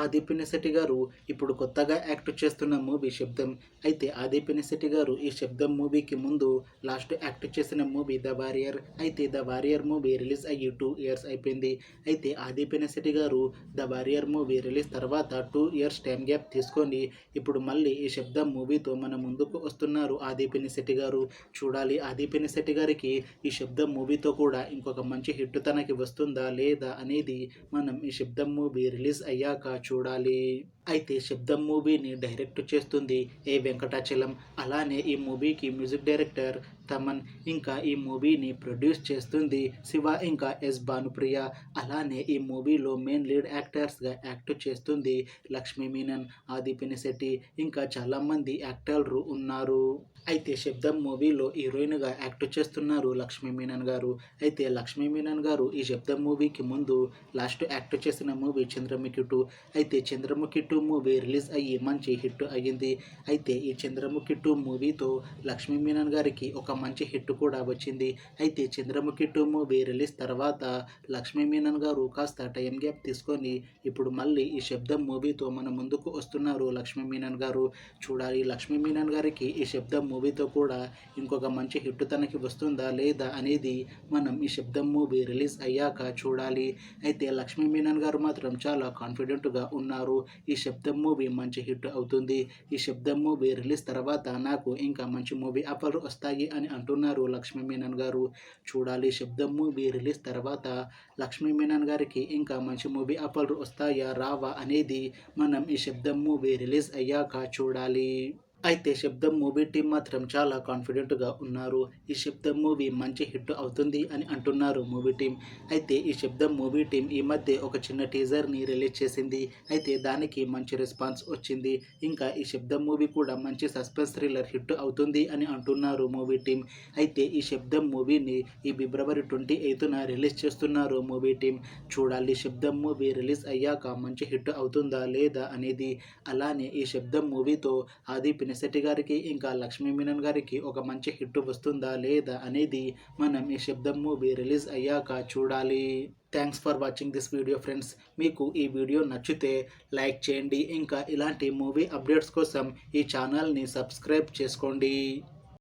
ఆది పినిశెట్టి గారు ఇప్పుడు కొత్తగా యాక్ట్ చేస్తున్న మూవీ 'శబ్దం'. అయితే ఆది పినిశెట్టి గారు ఈ 'శబ్దం' మూవీకి ముందు లాస్ట్ యాక్ట్ చేసిన మూవీ 'ద వారియర్'. అయితే 'ద వారియర్' మూవీ రిలీజ్ అయ్యి 2 ఇయర్స్ అయిపోయింది. అయితే ఆది పినిశెట్టి గారు 'ద వారియర్' మూవీ రిలీజ్ తర్వాత 2 ఇయర్స్ టైం గ్యాప్ తీసుకొని ఇప్పుడు మళ్ళీ ఈ 'శబ్దం' మూవీతో మన ముందుకు వస్తున్నారు ఆది పినిశెట్టి గారు. చూడాలి ఆది పినిశెట్టి గారికి ఈ 'శబ్దం' మూవీతో కూడా ఇంకొక మంచి హిట్ తనకి వస్తుందా లేదా అనేది మనం ఈ 'శబ్దం' మూవీ రిలీజ్ అయ్యాక చూడాలి. అయితే 'శబ్దం' మూవీని డైరెక్ట్ చేస్తుంది ఏ వెంకటాచలం. అలానే ఈ మూవీకి మ్యూజిక్ డైరెక్టర్ తమన్. ఇంకా ఈ మూవీని ప్రొడ్యూస్ చేస్తుంది శివ ఇంకా ఎస్ భానుప్రియ. అలానే ఈ మూవీలో మెయిన్ లీడ్ యాక్టర్స్గా యాక్ట్ చేస్తుంది లక్ష్మీ మీనన్, ఆది పినిశెట్టి ఇంకా చాలామంది యాక్టర్లు ఉన్నారు. అయితే 'శబ్దం' మూవీలో హీరోయిన్గా యాక్ట్ చేస్తున్నారు లక్ష్మీ మీనన్ గారు. అయితే లక్ష్మీ మీనన్ గారు ఈ 'శబ్దం' మూవీకి ముందు లాస్ట్ యాక్ట్ చేసిన మూవీ 'చంద్రముఖి 2'. అయితే 'చంద్రముఖి 2' మూవీ రిలీజ్ అయ్యి మంచి హిట్ అయ్యింది. అయితే ఈ 'చంద్రముఖి 2' మూవీతో లక్ష్మీ మీనన్ గారికి ఒక మంచి హిట్ కూడా వచ్చింది. అయితే 'చంద్రముఖి 2' మూవీ రిలీజ్ తర్వాత లక్ష్మీ మీనన్ గారు కాస్త టైం గ్యాప్ తీసుకొని ఇప్పుడు మళ్ళీ ఈ 'శబ్దం' మూవీతో మన ముందుకు వస్తున్నారు లక్ష్మీ మీనన్ గారు. చూడాలి లక్ష్మీ మీనన్ గారికి ఈ 'శబ్దం' మూవీతో కూడా ఇంకొక మంచి హిట్ తనకి వస్తుందా లేదా అనేది మనం ఈ 'శబ్దం' మూవీ రిలీజ్ అయ్యాక చూడాలి. అయితే లక్ష్మీ మీనన్ గారు మాత్రం చాలా కాన్ఫిడెంట్గా ఉన్నారు. ఈ 'శబ్దం' మూవీ మంచి హిట్ అవుతుంది. ఈ 'శబ్దం' మూవీ రిలీజ్ తర్వాత నాకు ఇంకా మంచి మూవీ ఆఫర్లు వస్తాయి అని అంటున్నారు లక్ష్మీ మీనన్ గారు. చూడాలి 'శబ్దం' మూవీ రిలీజ్ తర్వాత లక్ష్మీ మీనన్ గారికి ఇంకా మంచి మూవీ ఆఫర్లు వస్తాయా రావా అనేది మనం ఈ 'శబ్దం' మూవీ రిలీజ్ అయ్యాక చూడాలి. అయితే 'శబ్దం' మూవీ టీం మాత్రం చాలా కాన్ఫిడెంట్గా ఉన్నారు. ఈ 'శబ్దం' మూవీ మంచి హిట్ అవుతుంది అని అంటున్నారు మూవీ టీం. అయితే ఈ 'శబ్దం' మూవీ టీం ఈ మధ్య ఒక చిన్న టీజర్ని రిలీజ్ చేసింది. అయితే దానికి మంచి రెస్పాన్స్ వచ్చింది. ఇంకా ఈ 'శబ్దం' మూవీ కూడా మంచి సస్పెన్స్ థ్రిల్లర్ హిట్ అవుతుంది అని అంటున్నారు మూవీ టీం. అయితే ఈ 'శబ్దం' మూవీని ఈ ఫిబ్రవరి 28న రిలీజ్ చేస్తున్నారు మూవీ టీం. చూడాలి 'శబ్దం' మూవీ రిలీజ్ అయ్యాక మంచి హిట్ అవుతుందా లేదా అనేది. అలానే ఈ 'శబ్దం' మూవీతో ఆది పినిశెట్టి గారికి ఇంకా లక్ష్మీ మీనన్ గారికి ఒక మంచి హిట్ వస్తుందా లేదా అనేది మనం ఈ 'శబ్దం' మూవీ రిలీజ్ అయ్యాక చూడాలి. Thanks for watching this video friends. మీకు ఈ వీడియో నచ్చితే లైక్ చేయండి. ఇంకా ఇలాంటి మూవీ అప్డేట్స్ కోసం ఈ ఛానల్ని సబ్స్క్రైబ్ చేసుకోండి.